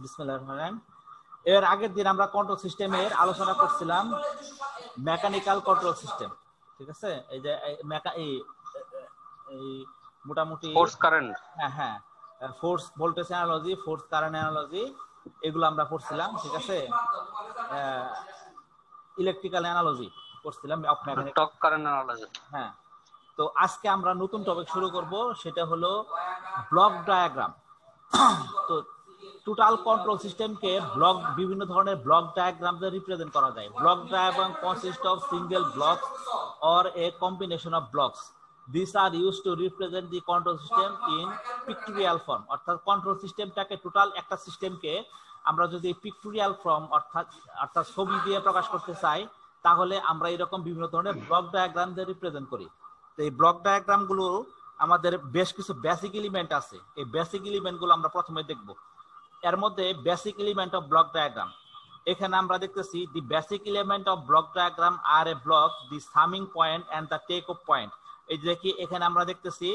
বিসমিল্লাহির রহমানির রহিম। এর আগের দিন আমরা কন্ট্রোল সিস্টেমের আলোচনা করছিলাম, মেকানিক্যাল কন্ট্রোল সিস্টেম। ঠিক আছে, এই যে এই মোটামুটি ফোর্স কারেন্ট, হ্যাঁ force voltage analogy, force current analogy, এগুলো আমরা পড়ছিলাম। ঠিক আছে, ইলেকট্রিক্যাল অ্যানালজি পড়ছিলাম, টর্ক কারেন্ট অ্যানালজি। হ্যাঁ, তো আজকে আমরা নতুন টপিক শুরু করব, সেটা হলো ব্লক ডায়াগ্রাম। তো টোটাল কন্ট্রোল সিস্টেমকে ব্লক, বিভিন্ন ধরনের ব্লক ডায়াগ্রাম দিয়ে রিপ্রেজেন্ট করা যায়। Block diagram consist of single blocks or a combination of blocks. These are used to represent the control system in pictorial form. অর্থাৎ কন্ট্রোল সিস্টেমটাকে, total একটা সিস্টেমকে আমরা যদি পিক্টোরিয়াল ফর্ম অর্থাৎ ছবি দিয়ে প্রকাশ করতে চাই, তাহলে আমরা এরকম বিভিন্ন ধরনের ব্লক ডায়াগ্রাম দিয়ে রিপ্রেজেন্ট করি। তো এই ব্লক ডায়াগ্রাম গুলো আমাদের বেশ কিছু বেসিক এলিমেন্ট আছে। এই বেসিক এলিমেন্ট গুলো আমরা প্রথমে দেখব। এর মধ্যে basic element of block diagram, এখানে আমরা দেখতেছি the basic element of block diagram আর a block, the summing point and the take off point. এই যে কি এখানে আমরা দেখতেছি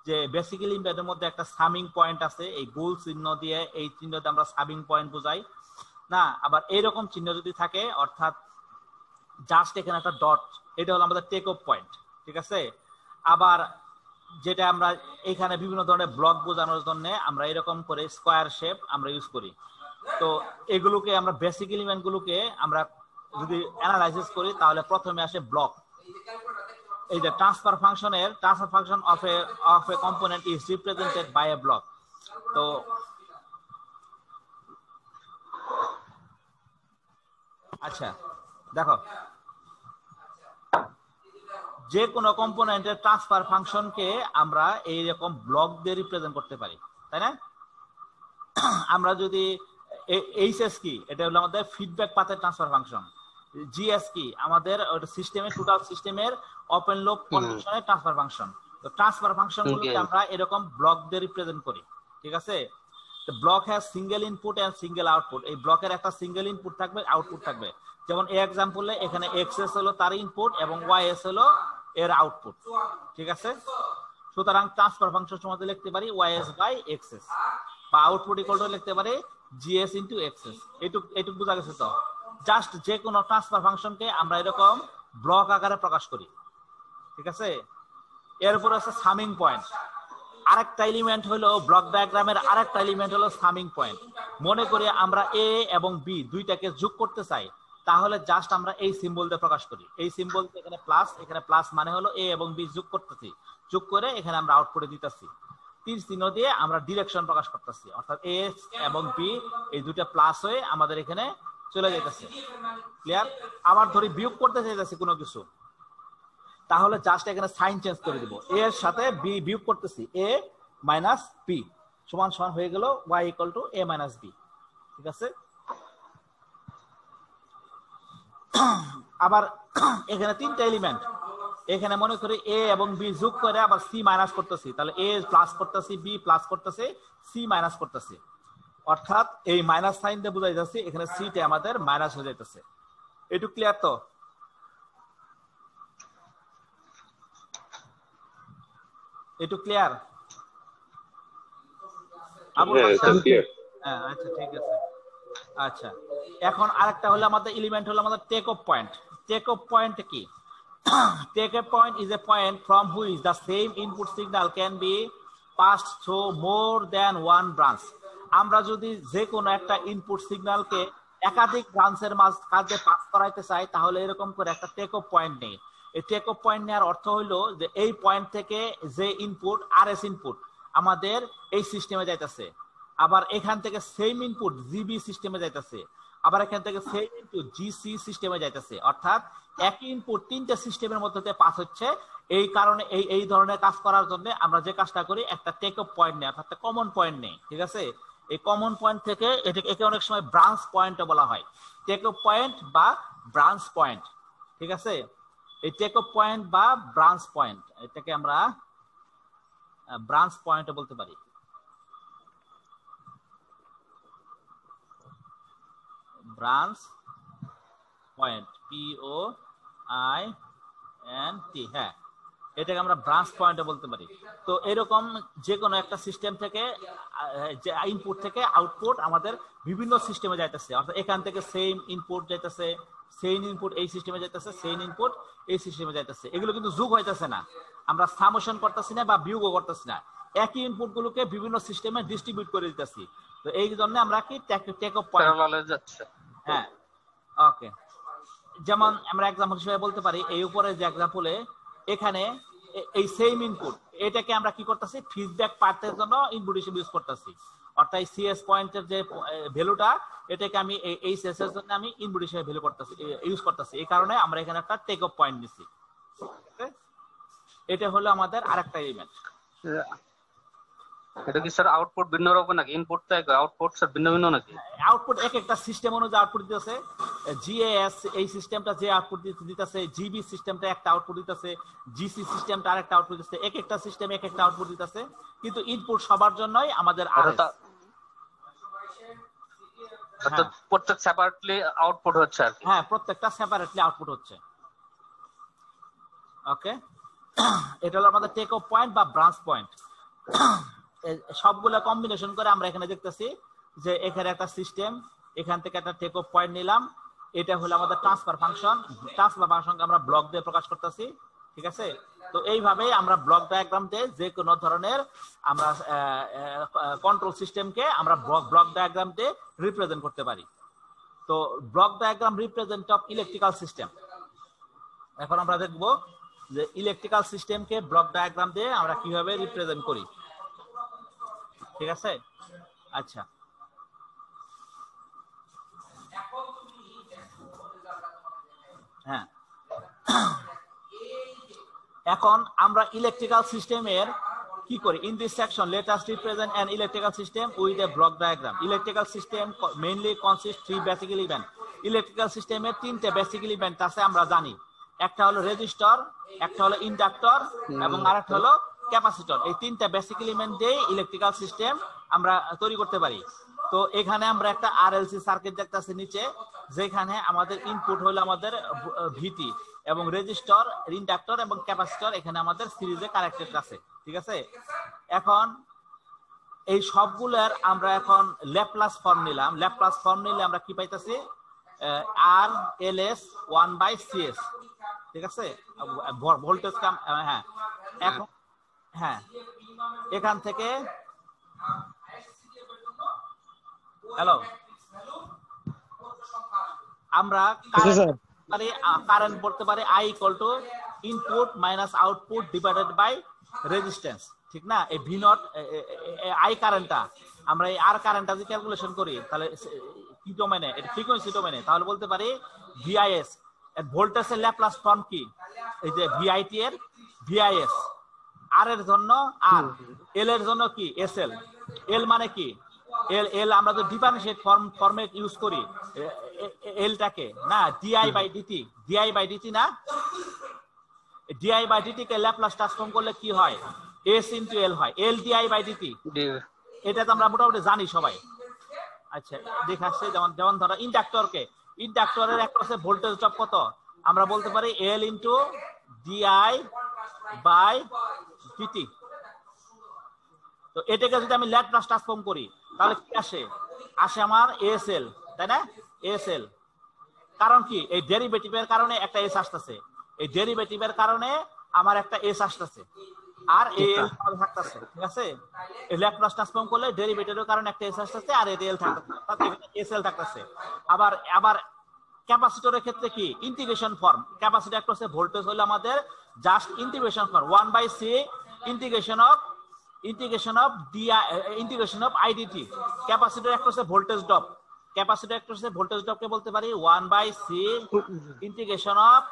যে বেসিক এলিমেন্টের মধ্যে একটা সামিং পয়েন্ট আছে, এই গোল চিহ্ন দিয়ে, এই চিহ্ন দিয়ে আমরা সামিং পয়েন্ট বোঝাই না। আবার এইরকম চিহ্ন যদি থাকে, অর্থাৎ জাস্ট এখানে একটা ডট, এটা হলো আমাদের টেক অফ পয়েন্ট। ঠিক আছে, আবার যেটা আমরা এখানে বিভিন্ন ধরনের ব্লক বোঝানোর জন্য আমরা এরকম করে স্কোয়ার শেপ আমরা ইউজ করি। তো এগুলোকে আমরা বেসিক এলিমেন্ট গুলোকে আমরা যদি অ্যানালাইসিস করি, তাহলে প্রথমে আসে ব্লক। এই যে transfer function of a component is represented by a block. তো আচ্ছা দেখো, যে কোনো কম্পোনেন্টের ট্রান্সফার ফাংশনকে আমরা এইরকম ব্লক দিয়ে রিপ্রেজেন্ট করতে পারি, তাই না? আমরা যদি এইচএস কি, এটা হলো আমাদের ফিডব্যাক পাথের ট্রান্সফার ফাংশন। জিএস কি, আমাদের সিস্টেমের টোটাল সিস্টেমের ওপেন লুপ কন্ডিশনের ট্রান্সফার ফাংশন। তো ট্রান্সফার ফাংশন গুলোকে আমরা এরকম ব্লক দিয়ে রিপ্রেজেন্ট করি। ঠিক আছে, তো block has single input and single output. এই ব্লকের একটা সিঙ্গেল ইনপুট থাকবে, আউটপুট থাকবে। যেমন এই এক্সাম্পলে এখানে এক্সএস হলো তার ইনপুট এবং ওয়াইএস হলো এর আউটপুট। ঠিক আছে, সুতরাং ট্রান্সফার ফাংশন সমাধান লিখতে পারি ওয়াইএস বাই এক্সএস, বা আউটপুট ইকুয়াল টু লিখতে পারি জিএস ইনটু এক্সএস। এটুকু বোঝা গেছে তো? জাস্ট যে কোনো ট্রান্সফার ফাংশনকে আমরা এরকম ব্লক আকারে প্রকাশ করি। ঠিক আছে, এরপর আছে সামিং পয়েন্ট। আরেকটা এলিমেন্ট হলো ব্লক ডায়াগ্রামের, আরেকটা এলিমেন্ট হলো সামিং পয়েন্ট। মনে করি আমরা এ এবং বি দুইটাকে যোগ করতে চাই, তাহলে জাস্ট আমরা এই সিম্বল দিয়ে প্রকাশ করি। এই সিম্বল, এখানে প্লাস মানে হলো এ এবং বি যোগ করতেছি, যোগ করে এখানে আমরা আউটপুটে দিতেছি। তীর চিহ্ন দিয়ে আমরা ডিরেকশন প্রকাশ করতেছি, অর্থাৎ এ এবং বি এই দুইটা প্লাস হয়ে আমাদের এখানে চলে যাইতেছে। ক্লিয়ার? আবার ধরি বিয়োগ করতে চাইতেছি কোনো কিছু, তাহলে জাস্ট এখানে সাইন চেঞ্জ করে দিব। এ এর সাথে বি বিয়োগ করতেছি, এ মাইনাস বি সমান সমান হয়ে গেল y equal to a minus b. ঠিক আছে, আবার এখানে তিনটা এলিমেন্ট, এখানে মনে করি এ এবং বি যোগ করে আবার সি মাইনাস করতেছি, তাহলে এ প্লাস করতেছি, বি প্লাস করতেছি, সি মাইনাস করতেছি। অর্থাৎ এই মাইনাস সাইন দিয়ে বুঝাই যাচ্ছে এখানে সিটা আমাদের মাইনাস হয়ে যাইতেছে। একটু ক্লিয়ার তো? একটু ক্লিয়ার? হ্যাঁ, আচ্ছা ঠিক আছে। আচ্ছা, এখন আরেকটা হলো আমাদের এলিমেন্ট হলো আমাদের take off point. Take off point কি? Take off point is a point from which the same input signal can be passed through more than one branch. আমরা যদি যে কোনো একটা ইনপুট সিগন্যালকে একাধিক ব্রাঞ্চের মাঝখানে পাস করাইতে চাই, তাহলে এরকম করে একটা টেক অফ পয়েন্ট নেই। এই টেক অফ পয়েন্ট নেওয়ার অর্থ হলো যে এই পয়েন্ট থেকে যে ইনপুট আরএস ইনপুট আমাদের এই সিস্টেমে যাইতেছে, আবার এখান থেকে সেম ইনপুট জিবি সিস্টেমে যাইতেছে, আবার এখান থেকে সেম ইনপুট জিসি সিস্টেমে যাইতেছে। অর্থাৎ একই ইনপুট তিনটা সিস্টেমের মধ্যে দিয়ে পাস হচ্ছে। এই কারণে এই ধরনের কাজ করার জন্য আমরা যে কাজটা করি, একটা টেক অফ পয়েন্ট নেই, অর্থাৎ কমন পয়েন্ট নেই। ঠিক আছে, এই কমন পয়েন্ট থেকে একে অনেক সময় ব্রাঞ্চ পয়েন্ট বলা হয়, টেক অফ পয়েন্ট বা ব্রাঞ্চ পয়েন্ট। ঠিক আছে, এই টেক অফ পয়েন্ট বা ব্রাঞ্চ পয়েন্ট, এটাকে আমরা ব্রাঞ্চ পয়েন্ট বলতে পারি। ব্রাঞ্চ পয়েন্ট, POINT, হ্যাঁ। এটাকে আমরা ব্রাঞ্চ পয়েন্টও বলতে পারি। তো এরকম যে কোনো একটা সিস্টেম থেকে যে ইনপুট থেকে আউটপুট আমাদের বিভিন্ন সিস্টেমে যাইতেছে, অর্থাৎ এখান থেকে সেম ইনপুট যাইতেছে, সেম ইনপুট এই সিস্টেমে যাইতেছে, সেম ইনপুট এই সিস্টেমে যাইতেছে। এগুলো কিন্তু যোগ হইতেছে না, আমরা সামেশন করতেছি না বা বিয়োগও করতেছি না, একই ইনপুট গুলোকে বিভিন্ন সিস্টেমে ডিস্ট্রিবিউট করে দিতেছি। তো এই জন্য আমরা কি টেক অফ পয়েন্ট যাচ্ছে। হ্যাঁ, ওকে। যেমন আমরা এক্সাম্পল হিসেবে বলতে পারি, এই উপরে যে এক্সাম্পলে এখানে এই সেম ইনপুট এটাকে আমরা কি করতেছি, ফিডব্যাক পার্টের জন্য ইনপুট হিসেবে ইউজ করতেছি, অর্থাৎ সিএস পয়েন্টের যে ভ্যালুটা এটাকে আমি এই সিএস এর জন্য আমি ইনপুট হিসেবে ভ্যালু করতেছি, ইউজ করতেছি। এই কারণে আমরা এখানে একটা টেক অফ পয়েন্ট নিছি। এটা হলো আমাদের আরেকটা এলিমেন্ট। এটা কি স্যার আউটপুট ভিন্ন রকম নাকি? ইনপুট তো এক, আউটপুট স্যার ভিন্ন ভিন্ন নাকি? আউটপুট এক একটা সিস্টেম অনুযায়ী আউটপুট দিতেছে। জিএএস এই সিস্টেমটা যে আউটপুট দিতেছে, জিবি সিস্টেমটা একটা আউটপুট দিতেছে, জিসি সিস্টেমটা আরেকটা আউটপুট দিতেছে, এক একটা সিস্টেম এক একটা আউটপুট দিতেছে, কিন্তু ইনপুট সবার জন্যই আমাদের প্রত্যেক সেপারেটলি আউটপুট হচ্ছে আর কি। হ্যাঁ, প্রত্যেকটা সেপারেটলি আউটপুট হচ্ছে। ওকে, এটা হলো আমাদের টেক অফ পয়েন্ট বা ব্রাঞ্চ পয়েন্ট। সবগুলা কম্বিনেশন করে আমরা এখানে দেখতেছি যে এখানে একটা সিস্টেম, এখান থেকে একটা টেক অফ পয়েন্ট নিলাম, এটা হলো আমাদের ট্রান্সফার ফাংশন। ট্রান্সফার ফাংশনকে আমরা ব্লক দিয়ে প্রকাশ করতেছি, ঠিক আছে? তো এইভাবে আমরা ব্লক ডায়াগ্রাম দিয়ে যে কোনো ধরনের আমরা কন্ট্রোল সিস্টেমকে আমরা ব্লক ডায়াগ্রাম দিয়ে রিপ্রেজেন্ট করতে পারি। তো block diagram represent of electrical system. এখন আমরা দেখব যে ইলেকট্রিক্যাল সিস্টেমকে ব্লক ডায়াগ্রাম দিয়ে আমরা কিভাবে রিপ্রেজেন্ট করি, ঠিক আছে? আচ্ছা, হ্যাঁ, এখন আমরা ইলেকট্রিক্যাল সিস্টেমের কি করি? In this section let us represent an electrical system with a block diagram. Electrical system mainly consist three basic element. Electrical সিস্টেমের তিনটে বেসিক এলিমেন্ট আছে আমরা জানি। একটা হলো রেজিস্টর, একটা হলো ইন্ডাক্টর এবং আরেকটা হলো ক্যাপাসিটর। এই তিনটা বেসিক এলিমেন্ট দিয়ে ইলেকট্রিক্যাল সিস্টেম আমরা তৈরি করতে পারি। তো এখানে আমরা একটা আরএলসি সার্কিট দেখতেছি নিচে, যেখানে আমাদের ইনপুট হলো আমাদের ভিটি এবং রেজিস্টর, ইন্ডাক্টর এবং ক্যাপাসিটর এখানে আমাদের সিরিজে কানেক্টেড আছে, ঠিক আছে? এখন এই সবগুলোর আমরা এখন ল্যাপ্লাস ফর্ম নিলাম। ল্যাপ্লাস ফর্ম নিলে আমরা কি পাইতেছি? আর এল এস 1/CS, ঠিক আছে? ভোল্টেজ কাম, হ্যাঁ। এখন হ্যাঁ, এখান থেকে হ্যালো, আমরা কারেন্ট বলতে পারি I = input minus output divided by resistance, ঠিক না? এই ভি নট আই কারেন্টটা আমরা এই আর কারেন্টটা যদি ক্যালকুলেশন করি তাহলে কি ডোমেনে, এটা ফ্রিকোয়েন্সি ডোমেনে, তাহলে বলতে পারি ভিআইএস এর ভোল্টেজের ল্যাপ্লাস ফর্ম কি? এই যে ভিআইটি এর ভিআইএস, আর এর জন্য আর, এল এর জন্য কি? এসএল। এল মানে কি? এল আমরা তো ডিফারেন্সিয়েট ফর্মে ইউজ করি এলটাকে, না di/dt, di/dt না, di/dt কে ল্যাপ্লাস ট্রান্সফর্ম করলে কি হয়? s * l হয়, l di/dt। এটা তো আমরা মোটামুটি জানি সবাই। আচ্ছা, দেখাচ্ছি। যেমন ধরো ইন্ডাক্টরের একটা আছে ভোল্টেজ ড্রপ কত? আমরা বলতে পারি l * di/dt। তো এটাকে যদি আমি ল্যাপ্লাস ট্রান্সফর্ম করি তাহলে কি আসে? আমার ASL, তাই না? ASL। কারণ কি? এই ডেরিভেটিভের কারণে একটা s আসতেছে, এই ডেরিভেটিভের কারণে আমার একটা s আসতেছে আর AL থাকতেছে, ঠিক আছে? এই ল্যাপ্লাস ট্রান্সফর্ম করলে ডেরিভেটিভের কারণে একটা s আসতেছে আর AL থাকতেছে, তাতে SL থাকতেছে। আবার ক্যাপাসিটরের ক্ষেত্রে কি? Integration form. ক্যাপাসিটর একটা হচ্ছে ভোল্টেজ হলো আমাদের just integration form 1/c integration of IDT। Capacitor একটা হচ্ছে ভোল্টেজ ড্রপ। ক্যাপাসিটর একটা হচ্ছে ভোল্টেজ ড্রপকে বলতে পারি 1/c ইন্টিগ্রেশন অফ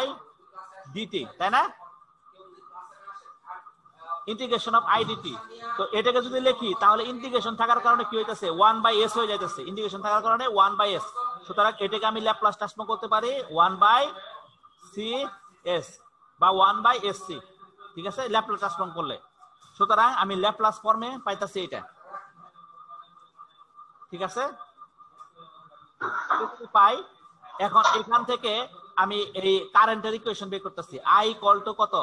IDT, তাই না? Integration of IDT। তো এটাকে যদি লিখি তাহলে ইন্টিগ্রেশন থাকার কারণে কি হইতাছে? 1/s হয়ে যাইতেছে। ইন্টিগ্রেশন থাকার কারণে 1/s। সুতরাং এটাকে আমি ল্যাপ্লাস ট্রান্সফর্ম করতে পারি 1/CS বা 1/SC, ঠিক আছে? ল্যাপ্লাস ট্রান্সফর্ম করলে, সুতরাং আমি ল্যাপ্লাস ফর্মে পাইতাছি এটা, ঠিক আছে? পাই। এখন এখান থেকে আমি এই কারেন্টের ইকুয়েশন বের করতেছি আই ইকুয়াল টু কত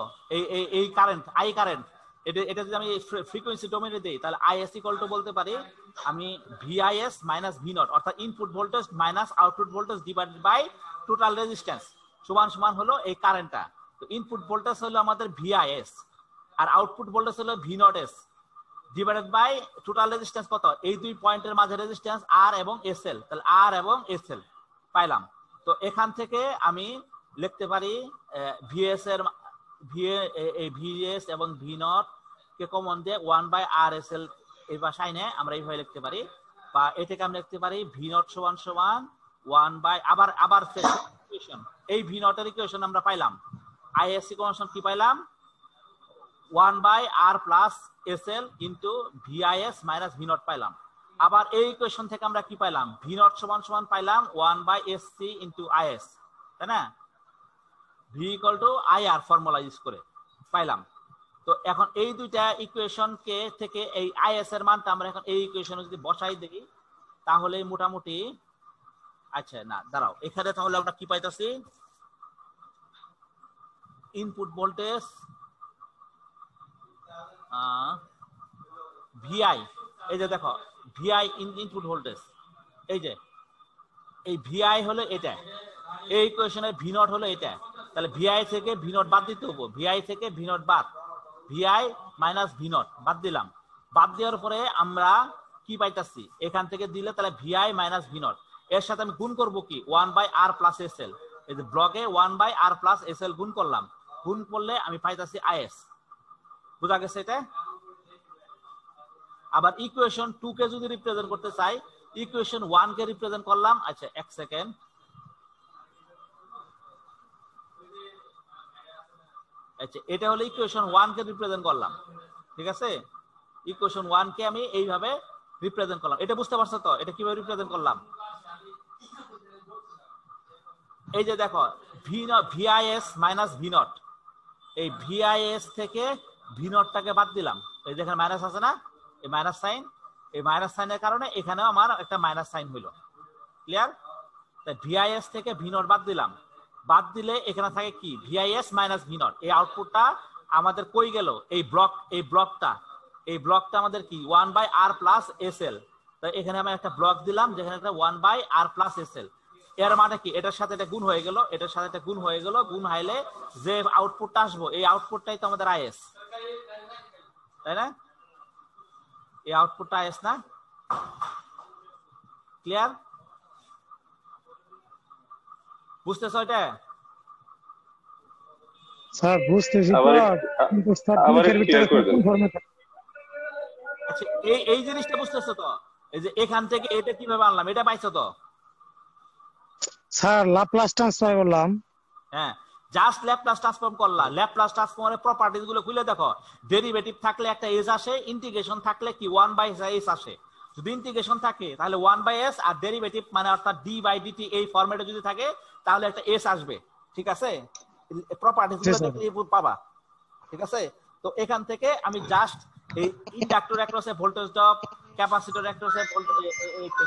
এই কারেন্ট আই কারেন্ট এটা যদি আমি ফ্রিকোয়েন্সি ডোমেইনে দেই তাহলে আইএস ইকুয়াল টু বলতে পারি আমি ভিআইএস মাইনাস ভি নট অর্থাৎ input voltage minus output voltage divided by total resistance সমান সমান হলো এই কারেন্টটা। তো ইনপুট ভোল্টেজ হলো আমাদের ভিআইএস আর আউটপুট ভোল্টেজ হলো v nought s divided by total resistance কত এই দুই পয়েন্টের মাঝে রেজিস্ট্যান্স আর এবং এসএল, তাহলে আর এবং এসএল পাইলাম। তো এখান থেকে আমি লিখতে পারি ভিএস এর ভিএস এবং ভি নট কে কমন দিয়ে 1/RSL এই ভাষায় নিয়ে আমরা এইভাবে লিখতে পারি, বা এটাকে আমরা লিখতে পারি ভি নট সমান সমান 1 আবার ইকুয়েশন এই ভি নট এর ইকুয়েশন আমরা পাইলাম আইএস ইকুয়েশন কি পাইলাম 1/R+SL into ভিআইএস minus v not পাইলাম। আবার এই ইকুয়েশন থেকে আমরা কি পাইলাম ভি নট সমান সমান পাইলাম 1/SC ইনটু আইএস, তাই না? V equal to IR formula use করে পাইলাম। তো এখন এই দুইটা ইকুয়েশন কে থেকে এই আইএস এর মানটা আমরা এখন এই ইকুয়েশনে যদি বসাই দেখি তাহলে মোটামুটি আচ্ছা না দাঁড়াও এখানে তাহলে আমরা কি পাইতাছি ইনপুট ভোল্টেজ ভিআই, এই যে দেখো ভিআই ইনপুট ভোল্টেজ এই যে এই ভিআই হলো এটা, এই ইকুয়েশনের ভি নট হলো এটা, তাহলে ভিআই থেকে ভি নট বাদ দিতে হবে, ভিআই থেকে ভি নট বাদ, ভিআই মাইনাস ভি নট বাদ দিলাম। বাদ দেওয়ার পরে আমরা কি পাইতাছি এখান থেকে দিলে তাহলে ভিআই মাইনাস ভি নট এর সাথে আমি গুণ করব কি 1/R+SL, এই যে ব্লকে 1/R+SL গুণ করলাম, গুণ করলে আমি পাইতাছি আইএস। বুঝা গেছে এটা? আবার ইকুয়েশন 2 কে যদি রিপ্রেজেন্ট করতে চাই ইকুয়েশন 1 কে রিপ্রেজেন্ট করলাম। আচ্ছা এক সেকেন্ড, আচ্ছা এটা হলো ইকুয়েশন 1 কে রিপ্রেজেন্ট করলাম, ঠিক আছে? ইকুয়েশন 1 কে আমি এইভাবে রিপ্রেজেন্ট করলাম। এটা বুঝতে পারছো তো এটা কিভাবে রিপ্রেজেন্ট করলাম? এই যে দেখো ভিআইএস মাইনাস ভি নট, এই ভিআইএস থেকে ভি নটটাকে বাদ দিলাম, এই দেখেন মাইনাস আছে না, এই মাইনাস সাইন, এই মাইনাস সাইনের কারণে এখানেও আমার একটা মাইনাস সাইন হইলো। ক্লিয়ার? তাই ভিআইএস থেকে ভি নট বাদ দিলাম, বাদ দিলে এখানে থাকে কি ভিআইএস মাইনাস ভি নট, এই আউটপুটটা আমাদের কই গেল এই ব্লকটা আমাদের কি 1/R+SL, তাই এখানে আমি একটা ব্লক দিলাম যেখানে একটা 1/R+SL, এর মানে কি এটার সাথে এটা গুণ হয়ে গেল, এটার সাথে এটা গুণ হয়ে গেল, গুণ হাইলে যে আউটপুটটা আসবো এই আউটপুটটাই তো আমাদের আইএস, তাই না? এই আউটপুটটা আইএস না? ক্লিয়ার? বুঝতেছো এটা? স্যার বুঝতেছি তো, কিন্তু স্যার এর ভিতরে কোন ফরম্যাট? আচ্ছা এই জিনিসটা বুঝতেছো তো, এই যে এখান থেকে এটা কিভাবে আনলাম এটা পাইছো তো? স্যার ল্যাপ্লাস ট্রান্সফার করলাম। হ্যাঁ জাস্ট ল্যাপ্লাস ট্রান্সফর্ম করলাম, ল্যাপ্লাস ট্রান্সফর্মের প্রপার্টিজ গুলো খুলে দেখো, ডেরিভেটিভ থাকলে একটা এস আসে, ইন্টিগ্রেশন থাকলে কি 1/s আসে। যদি ইন্টিগ্রেশন থাকে তাহলে 1/s আর ডেরিভেটিভ মানে অর্থাৎ d/dt এই ফরম্যাটে যদি থাকে তাহলে একটা এস আসবে, ঠিক আছে? প্রপার্টিজ গুলো দেখলে পাবা, ঠিক আছে? তো এখান থেকে আমি জাস্ট এই ইন্ডাক্টর অ্যাক্রসে ভোল্টেজ ড্রপ, ক্যাপাসিটর অ্যাক্রসে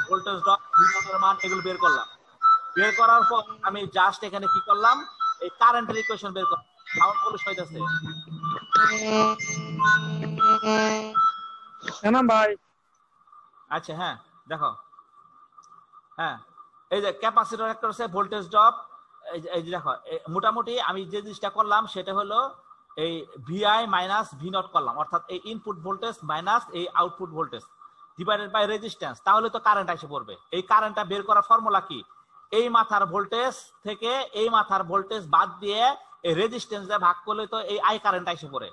ভোল্টেজ ড্রপ, ভিএর মান এগুলো বের করলাম। বের করার পর আমি জাস্ট এখানে কি করলাম এই কারেন্টের ইকুয়েশন বের করলাম। সাউন্ড পলিশ হইতাছে কেন ভাই? আচ্ছা হ্যাঁ দেখো, হ্যাঁ এই যে ক্যাপাসিটর অ্যাক্রসে ভোল্টেজ ড্রপ, এই যে দেখো মোটামুটি আমি যে জিনিসটা করলাম সেটা হলো এই ভিআই মাইনাস ভি নট করলাম, অর্থাৎ এই ইনপুট ভোল্টেজ মাইনাস এই output voltage divided by resistance, তাহলে তো কারেন্ট এসে পড়বে। এই কারেন্টটা বের করার ফর্মুলা কি এই মাথার ভোল্টেজ থেকে এই মাথার ভোল্টেজ বাদ দিয়ে এই রেজিস্ট্যান্স দিয়ে ভাগ করলে তো এই আই কারেন্ট এসে পড়ে,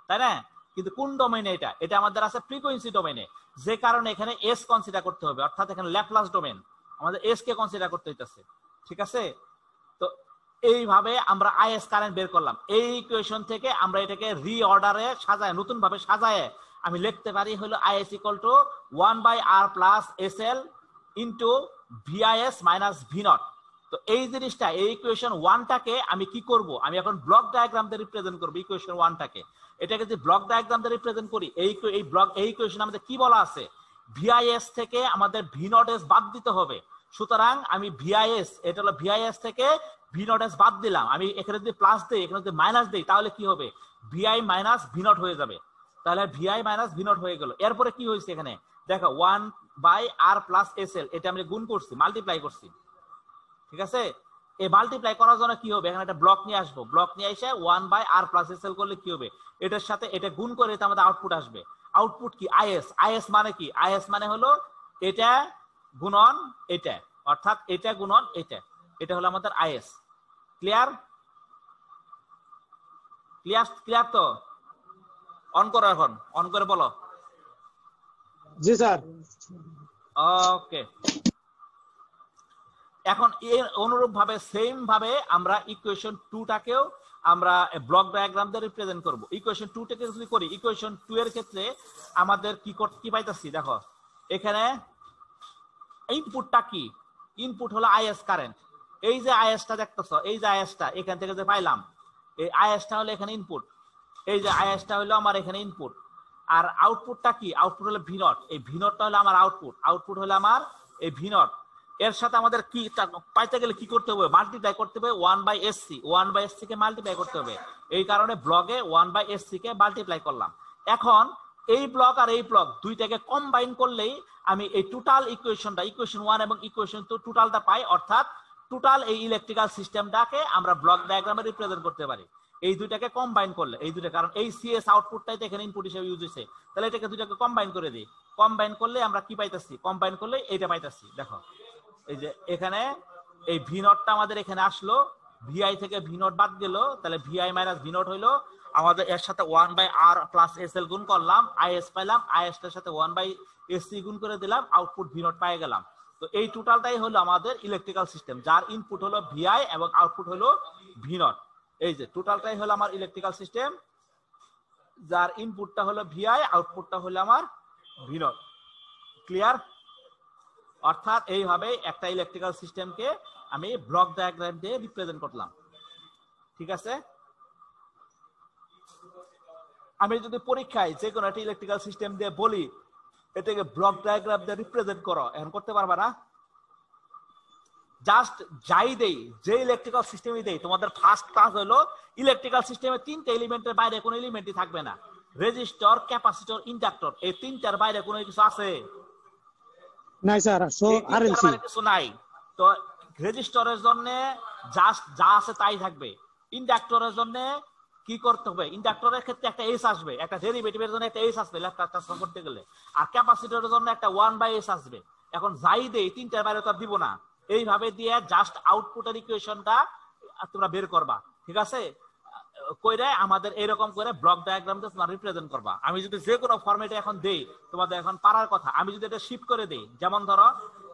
তাই না? কিন্তু কোন ডোমেইনে এটা আমাদের আছে ফ্রিকোয়েন্সি ডোমেইনে, যে কারণে এখানে এস কনসিডার করতে হবে, অর্থাৎ এখানে ল্যাপ্লাস ডোমেইন আমাদের এস কে কনসিডার করতে হইতাছে, ঠিক আছে? তো এইভাবে আমরা আইএস কারেন্ট বের করলাম। এই ইকুয়েশন থেকে আমরা এটাকে রিঅর্ডারে সাজায় নতুন ভাবে সাজায় আমি লিখতে পারি হলো is equal to 1/R+SL into ভিআইএস minus v not. তো এই জিনিসটা এই ইকুয়েশন 1টাকে আমি কি করব, আমি এখন ব্লক ডায়াগ্রাম দিয়ে রিপ্রেজেন্ট করব ইকুয়েশন 1টাকে। এটাকে যদি ব্লক ডায়াগ্রাম দিয়ে রিপ্রেজেন্ট করি এই ইকুয়েশন আমাদের কি বলা আছে ভিআইএস থেকে আমাদের ভি নট এস বাদ দিতে হবে, সুতরাং আমি ভিআইএস, এটা হলো ভিআইএস থেকে ভি নট এস বাদ দিলাম, আমি এখানে যদি প্লাস দেই এখানে যদি মাইনাস দেই তাহলে কি হবে, ভিআই মাইনাস ভি নট হয়ে যাবে। তাহলে ভিআই মাইনাস ভি নট হয়ে গেল। এরপরে কি হয়েছে এখানে দেখো 1/r প্লাস এসএল, এটা আমি গুণ করছি, মাল্টিপ্লাই করছি, ঠিক আছে। এই মাল্টিপ্লাই করার জন্য কি হবে, এখানে একটা ব্লক নিয়ে আসবো, ব্লক নিয়ে এসে 1/r প্লাস এসএল করলে কি হবে, এটার সাথে এটা গুণ করে এটা আমাদের আউটপুট আসবে। আউটপুট কি আইএস, আইএস মানে কি, আইএস মানে হলো এটা গুণন এটা, অর্থাৎ এটা গুণন এটা, এটা হলো আমাদের আইএস। ক্লিয়ার ক্লিয়ার ক্লিয়ার তো? অন করো, এখন অন করে বলো। জি স্যার। ওকে, এখন এর অনুরূপ ভাবে সেম ভাবে আমরা ইকুয়েশন 2 টাকেও আমরা ব্লক ডায়াগ্রাম দিয়ে রিপ্রেজেন্ট করব। ইকুয়েশন 2 টাকে যদি করি, ইকুয়েশন 2 এর ক্ষেত্রে আমাদের কি পাইতাছি দেখো, এখানে ইনপুটটা কি, ইনপুট হলো আইএস কারেন্ট। এই যে আইএসটা দেখতেছো, এই যে আইএসটা এখান থেকে যে পাইলাম, এই আইএসটা হলো এখানে ইনপুট, এই যে আইএসটা হলো আমার এখানে ইনপুট। আর আউটপুটটা কি, আউটপুট হলো ভি নট, এই ভি নটটা হলো আমার আউটপুট, আউটপুট হলো আমার এই ভি নট। এর সাথে আমাদের কি পাইতে গেলে কি করতে হবে, মাল্টিপ্লাই করতে হবে 1/sc, 1/sc কে মাল্টিপ্লাই করতে হবে। এই কারণে ব্লকে 1/sc কে মাল্টিপ্লাই করলাম। এখন এই ব্লক আর এই ব্লক দুইটাকে কম্বাইন করলেই আমি এই টোটাল ইকুয়েশনটা, ইকুয়েশন 1 এবং ইকুয়েশন 2 টোটালটা পাই, অর্থাৎ টোটাল এই ইলেকট্রিক্যাল সিস্টেমটাকে আমরা ব্লক ডায়াগ্রামে রিপ্রেজেন্ট করতে পারি এই দুইটাকে কম্বাইন করলে। এই দুইটা, কারণ এই সিএস আউটপুটটাই তো এখানে ইনপুট হিসেবে ইউজ হয়েছে, তাহলে এটাকে দুইটাকে কম্বাইন করে দিই। কম্বাইন করলে আমরা কি পাইতাছি, কম্বাইন করলে এইটা পাইতাছি। দেখো এই যে এখানে এই ভি নটটা আমাদের এখানে আসলো, ভিআই থেকে ভি নট বাদ গেল, তাহলে ভিআই মাইনাস ভি নট হইলো আমাদের, এর সাথে 1/r প্লাস এসএল গুণ করলাম, আইএস পাইলাম, আইএস এর সাথে 1/sc গুণ করে দিলাম, আউটপুট ভি নট পেয়ে গেলাম। তো এই টোটালটাই হলো আমাদের ইলেকট্রিক্যাল সিস্টেম, যার ইনপুট হলো ভিআই এবং আউটপুট হলো ভি নট। এই যে টোটালটাই হলো আমার ইলেকট্রিক্যাল সিস্টেম, যার ইনপুটটা হলো ভিআই, আউটপুটটা হলো আমার ভি নট। ক্লিয়ার? অর্থাৎ এইভাবে একটা ইলেকট্রিক্যাল সিস্টেমকে আমি ব্লক ডায়াগ্রাম দিয়ে রিপ্রেজেন্ট করলাম, ঠিক আছে। আমি যদি পরীক্ষায় যে কোনো একটা ইলেকট্রিক্যাল সিস্টেম দিয়ে বলি এটাকে ব্লক ডায়াগ্রাম দিয়ে রিপ্রেজেন্ট করো, এখন করতে পারবা না। জাস্ট যাই দেই, যে ইলেকট্রিক্যাল সিস্টেমই দেই, তোমাদের ফার্স্ট ক্লাস হলো ইলেকট্রিক্যাল সিস্টেমে 3টে এলিমেন্টের বাইরে কোনো এলিমেন্টই থাকবে না, রেজিস্টর, ক্যাপাসিটর, ইন্ডাক্টর, এই 3টার বাইরে কোনো কিছু আছে নাই স্যার, সো আরএলসি কিছু নাই। তো রেজিস্টরের জন্য জাস্ট যা আছে তাই থাকবে। ইন্ডাক্টরের জন্য কি করতে হবে, ইন্ডাক্টরের ক্ষেত্রে একটা এস আসবে, একটা ডেরিভেটিভের জন্য একটা এস আসবে ল্যাপটপ ট্রান্সফার করতে গেলে, আর ক্যাপাসিটরের জন্য একটা 1/s আসবে। এখন যাই দেই 3টার বাইরে তো দিব না, এইভাবে দিয়ে জাস্ট আউটপুটের ইকুয়েশনটা তোমরা বের করবা, ঠিক আছে। কইরে আমাদের এরকম করে ব্লক ডায়াগ্রাম দিয়ে তোমরা রিপ্রেজেন্ট করবা। আমি যদি যে কোনো ফরম্যাটে এখন দেই, তোমাদের এখন পারার কথা, আমি যদি এটা শিফট করে দেই, যেমন ধরো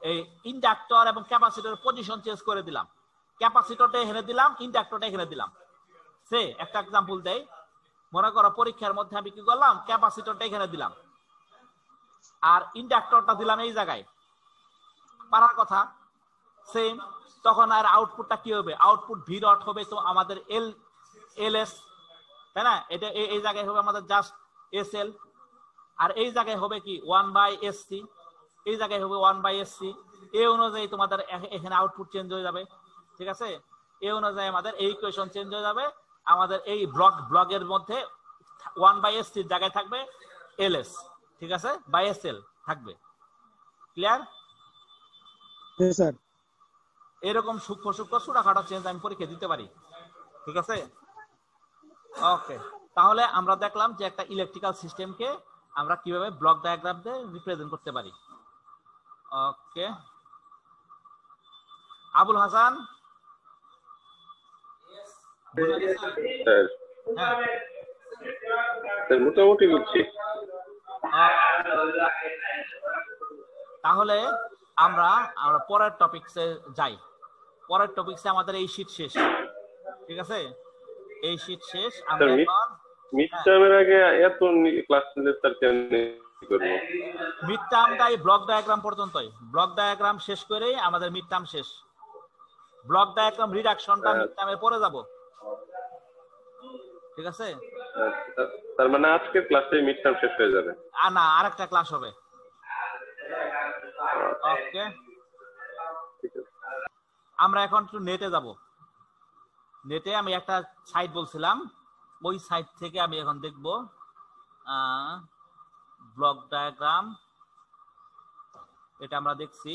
এই ইন্ডাক্টর এবং ক্যাপাসিটরের পজিশন চেঞ্জ করে দিলাম, ক্যাপাসিটরটা এখানে দিলাম, ইন্ডাক্টরটা এখানে দিলাম। সে একটা एग्जांपल দেই, মনে করো পরীক্ষার মধ্যে আমি কি করলাম, ক্যাপাসিটরটা এখানে দিলাম আর ইন্ডাক্টরটা দিলাম এই জায়গায়, পারার কথা সেম। তখন আর আউটপুটটা কি হবে, আউটপুট ভি ডট হবে তো আমাদের এলএস, তাই না। এটা এই জায়গায় হবে আমাদের জাস্ট এসএল, আর এই জায়গায় হবে কি 1/sc, এই জায়গায় হবে 1/sc। এই অনুযায়ী তোমাদের এখানে আউটপুট চেঞ্জ হয়ে যাবে, ঠিক আছে। এই অনুযায়ী আমাদের এই ইকুয়েশন চেঞ্জ হয়ে যাবে। আমাদের এই ব্লকের মধ্যে 1/sc এর জায়গায় থাকবে এলএস, ঠিক আছে, বাই এসএল থাকবে। ক্লিয়ার? জি স্যার। এরকম সূক্ষ্ম সূক্ষ্ম ছোটখাটো চেঞ্জ আমি পরীক্ষা দিতে পারি, ঠিক আছে। ওকে, তাহলে আমরা দেখলাম যে একটা ইলেকট্রিক্যাল সিস্টেমকে আমরা কিভাবে ব্লক ডায়াগ্রাম দিয়ে রিপ্রেজেন্ট করতে পারি। ওকে, আবুল হাসান, মোটামুটি বুঝছি। তাহলে আমরা পরের টপিকসে যাই। পরের টপিকসে আমাদের এই শীট শেষ, ঠিক আছে, এই শীট শেষ। আমরা এখন মিড টার্মের আগে এত ক্লাস নিলে স্যার কেন করব? মিড টার্মটাই ব্লক ডায়াগ্রাম পর্যন্তই, ব্লক ডায়াগ্রাম শেষ করেই আমাদের মিড টার্ম শেষ। ব্লক ডায়াগ্রাম রিডাকশনটা মিড টার্মে পরে যাব, ঠিক আছে। তার মানে আজকের ক্লাসে মিড টার্ম শেষ হয়ে যাবে? না, আরেকটা ক্লাস হবে। ওকে, ঠিক আছে। আমরা এখন একটু নেটে যাব। নেটে আমি একটা সাইট বলছিলাম, ওই সাইট থেকে আমি এখন দেখব ব্লক ডায়াগ্রাম। এটা আমরা দেখছি।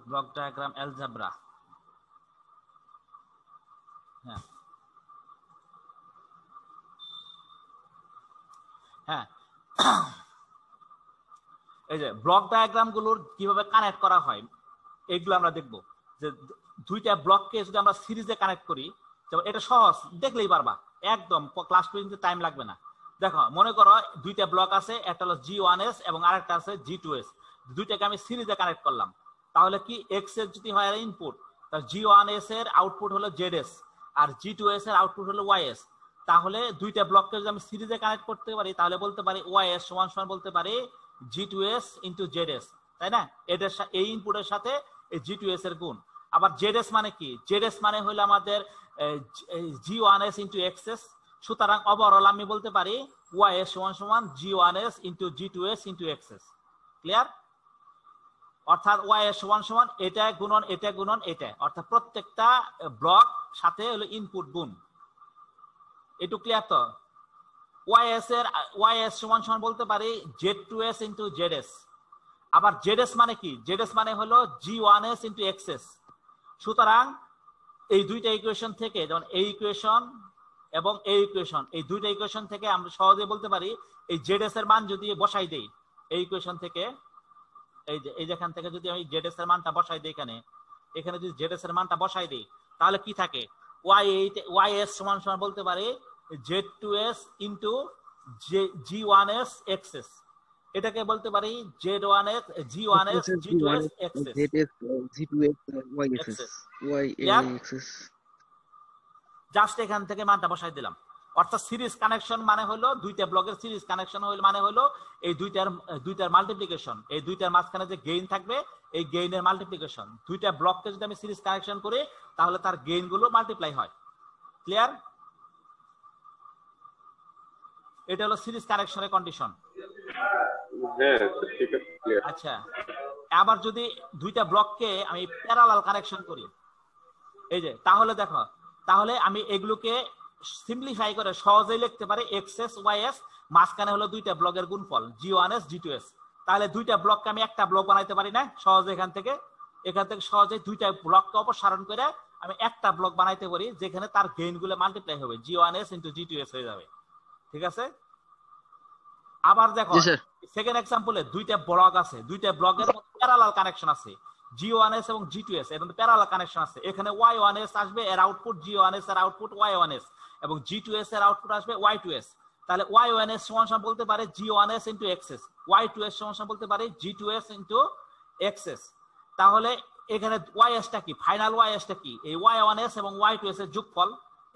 Block diagram algebra. হ্যাঁ হ্যাঁ, এই যে ব্লক ডায়াগ্রাম গুলোর কিভাবে কানেক্ট করা হয় এগুলো আমরা দেখব। যে দুইটা ব্লককে যদি আমরা সিরিজে কানেক্ট করি, যেমন এটা সহজ, দেখলেই পারবা, একদম ক্লাস পর্যন্ত টাইম লাগবে না। দেখো, মনে করো দুইটা ব্লক আছে, একটা হলো G1s এবং আরেকটা আছে G2s। দুইটাকে আমি সিরিজে কানেক্ট করলাম, তাহলে কি এক্স এর যদি হয় ইনপুট, তাহলে G1s এর আউটপুট হলো ZS আর G2s এর আউটপুট হলো YS। তাহলে দুইটা ব্লককে যদি আমি সিরিজে কানেক্ট করতে পারি, তাহলে বলতে পারি YS সমান সমান বলতে পারি G2s ইন্টু ZS, তাই না? এদের এই ইনপুটের সাথে এই G2s এর গুণ। আবার ZS মানে কি? ZS মানে হলো আমাদের G1s ইন্টু XS। সুতরাং ওভারঅল আমি বলতে পারি YS সমান সমান G1s into G2s into XS। Clear? অর্থাৎ YS সমান সমান এটা গুণন এটা গুণন এটা, অর্থাৎ প্রত্যেকটা ব্লক সাথে হলো ইনপুট গুণ। একটু ক্লিয়ার তো? YS সমান সমান বলতে পারি Z2s ইন্টু ZS। আবার ZS মানে কি? ZS মানে হলো G1s ইন্টু XS। সুতরাং এই দুইটা ইকুয়েশন থেকে, যেমন এই ইকুয়েশন এবং এই ইকুয়েশন, এই দুইটা ইকুয়েশন থেকে আমরা সহজে বলতে পারি এই ZS এর মান যদি বসাই দেই এই ইকুয়েশন থেকে, এই যেখান থেকে যদি আমি ZS এর মানটা বসাই দিই এখানে যদি ZS এর মানটা বসাই দিই, তাহলে কি থাকে? YS সমান সমান বলতে পারি Z2s ইন্টু G1s XS। এটাকে বলতে পারি G1s G2s XS। জাস্ট এখান থেকে মানটা বসাই দিলাম। অর্থাৎ সিরিজ কানেকশন মানে হলো দুইটা ব্লকের সিরিজ কানেকশন হলো মানে হলো এই দুইটার মাল্টিপ্লিকেশন, এই দুইটার মাঝখানে যে গেইন থাকবে এই গেইনের মাল্টিপ্লিকেশন। দুইটা ব্লককে যদি আমি সিরিজ কানেকশন করি তাহলে তার গেইন গুলো মাল্টিপ্লাই হয়। ক্লিয়ার? এটা হলো সিরিজ কানেকশনের কন্ডিশন। হ্যাঁ ঠিক আছে, ক্লিয়ার। আচ্ছা, আবার যদি দুইটা ব্লককে আমি প্যারালাল কানেকশন করি, এই যে, তাহলে দেখো, তাহলে আমি এগুলোকে সিম্পলিফাই করে সহজেই লিখতে পারি XS YS, মাঝখানে হলো দুইটা ব্লকের গুণফল G1s G2s। তাহলে দুইটা ব্লককে আমি একটা ব্লক বানাইতে পারি না সহজে? এখান থেকে সহজে দুইটা ব্লককে অপসারণ করে আমি একটা ব্লক বানাইতে পারি, যেখানে তার গেইন গুলো মাল্টিপ্লাই হবে, G1s ইন্টু G2s হয়ে যাবে। ঠিক আছে? আবার দেখো সেকেন্ড এক্সাম্পলে দুইটা ব্লক আছে, দুইটা ব্লকের প্যারালাল কানেকশন আছে, G1s এবং G2s এর মধ্যে প্যারালাল কানেকশন আছে। এখানে Y1s আসবে, এর আউটপুট G1s এর আউটপুট Y1s এবং G2s এর আউটপুট আসবে Y2s। তাহলে Y1s সমান সমান বলতে পারে G1s ইনটু XS, Y2s সমান সমান বলতে পারে G2s ইনটু XS। তাহলে এখানে YS টা কি? ফাইনাল YS টা কি? এই Y1s এবং Y2s এর যোগফল।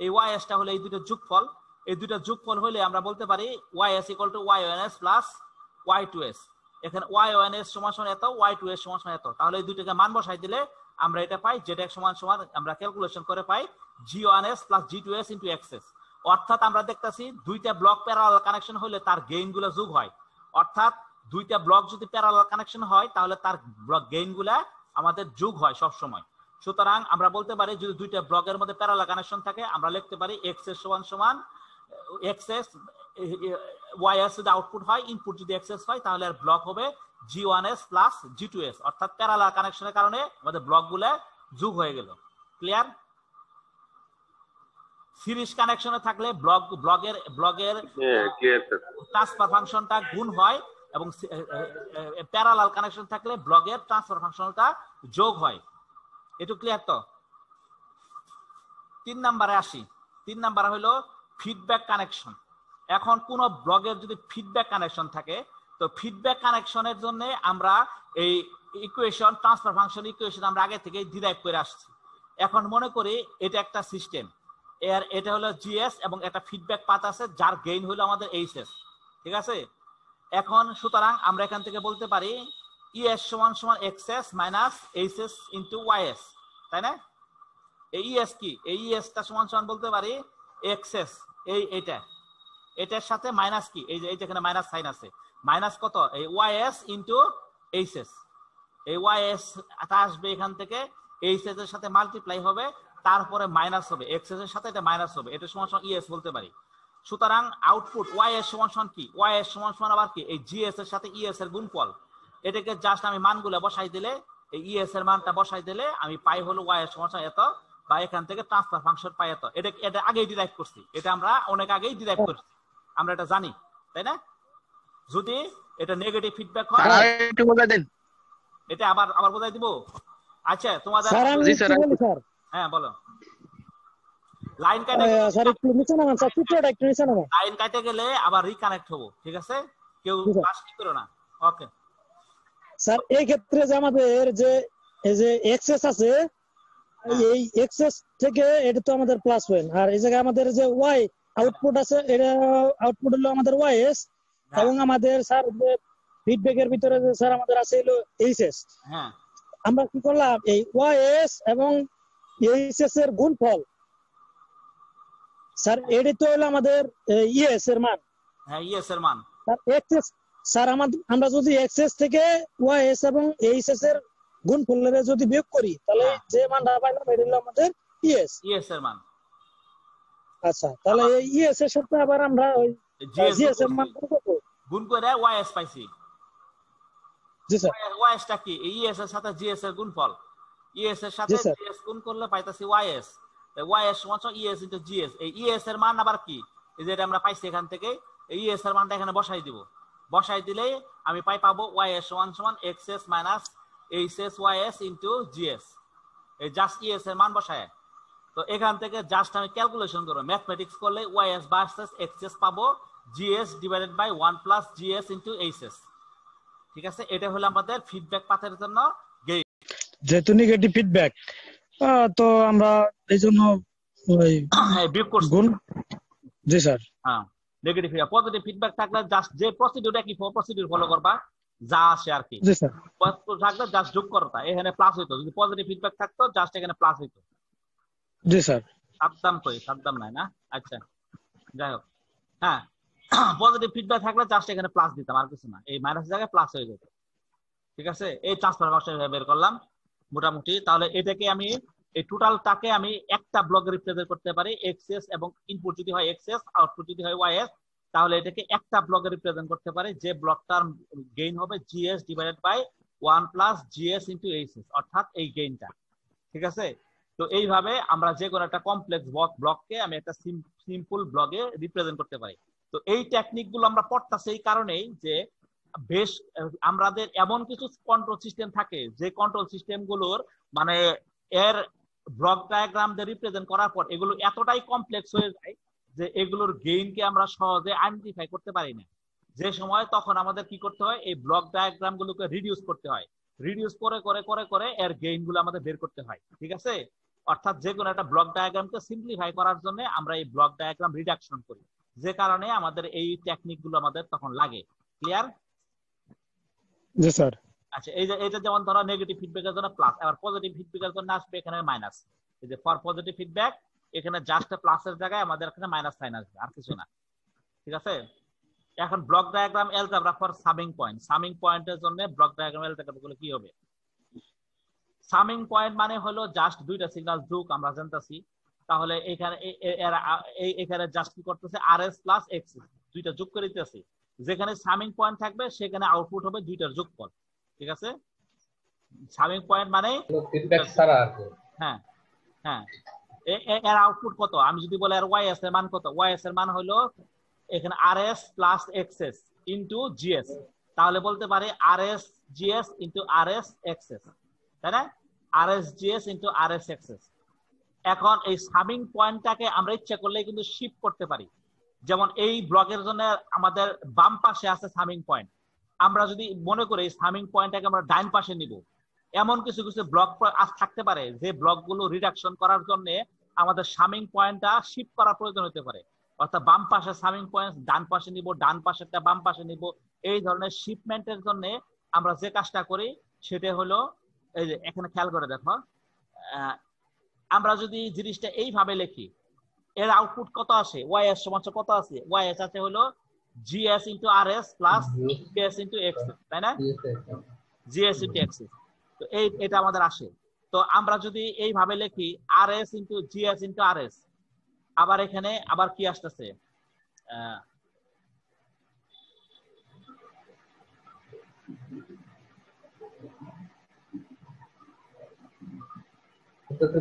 এই YS টা হলো এই দুটোর যোগফল। এই দুটোর যোগফল হলে আমরা বলতে পারি YS equal to Y1s plus Y2s। এখানে Y1s সমান সমান এত, Y2s সমান সমান এত। তাহলে এই দুটোকে মান বসাই দিলে আমরা এটা পাই, যেটা সমান সমান আমরা ক্যালকুলেশন করে পাই G1s plus G2s into XS। অর্থাৎ আমরা দেখতেছি দুইটা ব্লক প্যারালাল কানেকশন হলে তার গেইন গুলো যোগ হয়। অর্থাৎ দুইটা ব্লক যদি প্যারালাল কানেকশন হয় তাহলে তার ব্লক গেইন গুলা আমাদের যোগ হয় সব সময়। সুতরাং আমরা বলতে পারি যদি দুইটা ব্লকের মধ্যে প্যারালাল কানেকশন থাকে, আমরা লিখতে পারি XS সমান সমান XS YS যদি আউটপুট হয়, ইনপুট যদি XS হয়, তাহলে আর ব্লক হবে G1s প্লাস G2s। অর্থাৎ প্যারালাল কানেকশনের কারণে আমাদের ব্লকগুলো যোগ হয়ে গেল। ক্লিয়ার? সিরিজ কানেকশনে থাকলে ব্লকের ট্রান্সফার ফাংশনটা গুণ হয় এবং প্যারালাল কানেকশন থাকলে ব্লকের ট্রান্সফার ফাংশনটা যোগ হয়। একটু ক্লিয়ার তো? 3 নম্বরে আসি। 3 নম্বর হলো ফিডব্যাক কানেকশন। এখন কোন ব্লকের যদি ফিডব্যাক কানেকশন থাকে, তো ফিডব্যাক কানেকশনের জন্য আমরা এই ইকুয়েশন, ট্রান্সফার ফাংশন ইকুয়েশন আমরা আগে থেকে ডিরাইভ করে আসছি। এখন মনে করি এটা একটা সিস্টেম, এটা হলো GS এবং একটা ফিডব্যাক পাথ আছে যার গেইন হলো আমাদের HS। ঠিক আছে? এখন সুতরাং আমরা এখান থেকে বলতে পারি ES সমান সমান XS minus HS into YS, তাই না? এই ES কি? এই ES টা সমান সমান বলতে পারি XS, এইটা এটার সাথে মাইনাস কি, এই যে এখানে মাইনাস সাইন আছে, মাইনাস কত এই ওয়াইএস ইন্টু এইচএস, এই ওয়াইএস আসবে এখান থেকে, এইচএস এর সাথে মাল্টিপ্লাই হবে, তারপরে মাইনাস হবে এক্সএস এর সাথে, এটা মাইনাস হবে, এটা সমান সমান ইএস বলতে পারি। সুতরাং আউটপুট ওয়াইএস সমান সমান কি, ওয়াইএস সমান সমান আবার কি এই জিএস এর সাথে ইএস এর গুণফল। এটাকে জাস্ট আমি মানগুলো বসাই দিলে, এই ইএস এর মানটা বসাই দিলে আমি পাই হলো ওয়াইএস সমান সমান এত, বা এখান থেকে ট্রান্সফার ফাংশন পাই এত। এটা আগেই ডিরাইভ করছি, এটা আমরা অনেক আগেই ডিরাইভ করছি, আমরা এটা জানি, তাই না? যদি এটা নেগেটিভ ফিডব্যাক হয় একটু বলে দেন, এটা আবার বোঝাই দিব। আচ্ছা তোমাদের হ্যাঁ বলো। লাইন কাটে স্যার একটু নিচে নামান স্যার, চিত্রটা একটু নিচে নামান। লাইন কাটে গেলে আবার রিকানেক্ট হবো, ঠিক আছে? কেউ ক্লাস কি করো না। ওকে স্যার এই ক্ষেত্রে যে আমাদের যে এই যে এক্সএস আছে, এই এক্সএস থেকে এটা তো আমাদের প্লাস পয়েন্ট, আর এই জায়গায় আমাদের যে ওয়াই আউটপুট আছে, এটা আউটপুট হলো আমাদের ওয়াইএস, এবং আমাদের স্যার যে ফিডব্যাকের ভিতরে যে স্যার আমাদের আছে হলো এইচএস। হ্যাঁ আমরা কি করলাম, এই ওয়াইএস এবং এইচএস এর গুণফল স্যার, এটি তো হলো আমাদের ইএস এর মান। হ্যাঁ ইএস এর মান। স্যার এক্সএস, স্যার আমরা যদি এক্সএস থেকে ওয়াইএস এবং এইচএস এর গুণফলের যদি বিয়োগ করি, তাহলে যে মানটা পাইলাম এটা হলো আমাদের ইএস এর মান। আচ্ছা, তাহলে এই ইএস এর সাথে আবার আমরা ওই জিএস এর মান গুণ করে ওয়াইএস পাইছি। জি স্যার। ওয়াইএস টা কি ইএস এর সাথে জিএস এর গুণফল, ইএস এর সাথে জিএস গুণ করলে পাইতাছি ওয়াইএস, ওয়াইএস সমান ইএস ইনটু জিএস। এই ইএস এর মান আবার কি, এই যে আমরা পাইছি এখান থেকে, এই ইএস এর মানটা এখানে বসাই দিব, বসাই দিলে আমি পাবো ওয়াইএস সমান সমান X S minus H S Y S into G S, এই জাস্ট ইএস এর মান বসায়। তো এখান থেকে জাস্ট আমি ক্যালকুলেশন করব, ম্যাথমেটিক্স করলে ওয়াইএস ভার্সেস এক্সএস পাবো GS divided by 1 plus GS into HS. ঠিক আছে, এটা হলো আমাদের ফিডব্যাক পাথের জন্য গেইন। যেহেতু নেগেটিভ ফিডব্যাক, তো আমরা এইজন্য ওই বিয়োগ করছি। জি স্যার। হ্যাঁ নেগেটিভ পজিটিভ ফিডব্যাক থাকলে জাস্ট যে প্রসিডিউর একই প্রসিডিউর ফলো করবা যা আসে আর কি। জি স্যার। পজিটিভ থাকলে জাস্ট যোগ করতা, এখানে প্লাস হইতো, যদি পজিটিভ ফিডব্যাক থাকতো জাস্ট এখানে প্লাস হইতো। জি স্যার। সাবধান নাই না, আচ্ছা যাই হোক। হ্যাঁ পজিটিভ ফিডব্যাক থাকলে জাস্ট এখানে প্লাস দিতাম, আর কিছু না, এই মাইনাস জায়গায় প্লাস হয়ে যেত। ঠিক আছে, এই ট্রান্সফার ফাংশন বের করলাম মোটামুটি। তাহলে এটাকে আমি এই টোটালটাকে আমি একটা ব্লকে রিপ্রেজেন্ট করতে পারি, এক্সএস এবং ইনপুট যদি হয় এক্সএস, আউটপুট যদি হয় ওয়াইএস, তাহলে এটাকে একটা ব্লকে রিপ্রেজেন্ট করতে পারি, যে ব্লকটার গেইন হবে GS divided by 1 plus GS into HS, অর্থাৎ এই গেইনটা। ঠিক আছে, তো এইভাবে আমরা যে কোনো একটা কমপ্লেক্স ব্লককে আমি একটা সিম্পল ব্লকে রিপ্রেজেন্ট করতে পারি। তো এই টেকনিক গুলো আমরা পড়তাছি এই কারণেই যে বেশ আমাদের এমন কিছু কন্ট্রোল সিস্টেম থাকে যে কন্ট্রোল সিস্টেম গুলোর মানে এর ব্লক ডায়াগ্রাম দিয়ে রিপ্রেজেন্ট করার পর এগুলো এতটাই কমপ্লেক্স হয়ে যায় যে এগুলোর গেইনকে আমরা সহজে আইডেন্টিফাই করতে পারি না। যে সময় তখন আমাদের কি করতে হয়, এই ব্লক ডায়াগ্রাম গুলোকে রিডিউস করতে হয়, রিডিউস করে করে করে করে এর গেইন গুলো আমাদের বের করতে হয়। ঠিক আছে, অর্থাৎ যে কোনো একটা ব্লক ডায়াগ্রামকে সিম্পলিফাই করার জন্য আমরা এই ব্লক ডায়াগ্রাম রিডাকশন করি, যে কারণে আমাদের এই টেকনিক গুলো আমাদের তখন লাগে। ক্লিয়ার? জি স্যার। আচ্ছা, এইটা যেমন ধরো নেগেটিভ ফিডব্যাকের জন্য প্লাস, আবার পজিটিভ ফিডব্যাকের জন্য আসবে এখানে মাইনাস। এই যে ফর পজিটিভ ফিডব্যাক এখানে জাস্ট প্লাসের জায়গায় আমাদের এখানে মাইনাস সাইন আসবে, আর কিছু না। ঠিক আছে, এখন block diagram algebra for summing point, summing পয়েন্টের জন্য ব্লক ডায়াগ্রাম অ্যালজেব্রা গুলো কি হবে? সামিং পয়েন্ট মানে হলো জাস্ট দুইটা সিগন্যাল যোগ, আমরা জানতাছি। তাহলে এখানে এখানে জাস্ট কি করতেছে, আরএস প্লাস এক্সএস দুইটা যোগ করে দিতেছি। যেখানে সামিং পয়েন্ট থাকবে সেখানে আউটপুট হবে দুইটার যোগফল। ঠিক আছে, সামিং পয়েন্ট মানে ফিডব্যাক ছাড়া আর কি। হ্যাঁ হ্যাঁ, এর আউটপুট কত? আমি যদি বলি আর ওয়াইএস এর মান কত, ওয়াইএস এর মান হলো এখানে RS plus XS into GS, তাহলে বলতে পারি RS GS into RS XS, তাই না? RS GS into RS XS. এখন এই সামিং পয়েন্টটাকে আমরা ইচ্ছা করলে কিন্তু শিফট করতে পারি। যেমন এই ব্লকের জন্য আমাদের বাম পাশে আছে সামিং পয়েন্ট, আমরা যদি মনে করি সামিং পয়েন্টটাকে আমরা ডাইন পাশে নিব, এমন কিছু কিছু ব্লক থাকতে পারে যে ব্লকগুলো রিডাকশন করার জন্য আমাদের সামিং পয়েন্টটা শিফট করার প্রয়োজন হতে পারে। অর্থাৎ বাম পাশে সামিং পয়েন্ট ডান পাশে নিব, ডান পাশেরটা বাম পাশে নিব। এই ধরনের শিপমেন্টের জন্য আমরা যে কাজটা করি সেটা হলো, এই যে এখানে খেয়াল করে দেখো, আমরা যদি জিনিসটা এইভাবে লিখি, এর আউটপুট কত আসে, ওয়াই এস সমান কত আছে, ওয়াই এস আছে হলো G S into R S plus G S into X, তাই না, জিএস ইন্টু এক্স। তো এটা আমাদের আসে। তো আমরা যদি এইভাবে লিখি আর S into GS into R S, আবার এখানে আবার কি আসতেছে,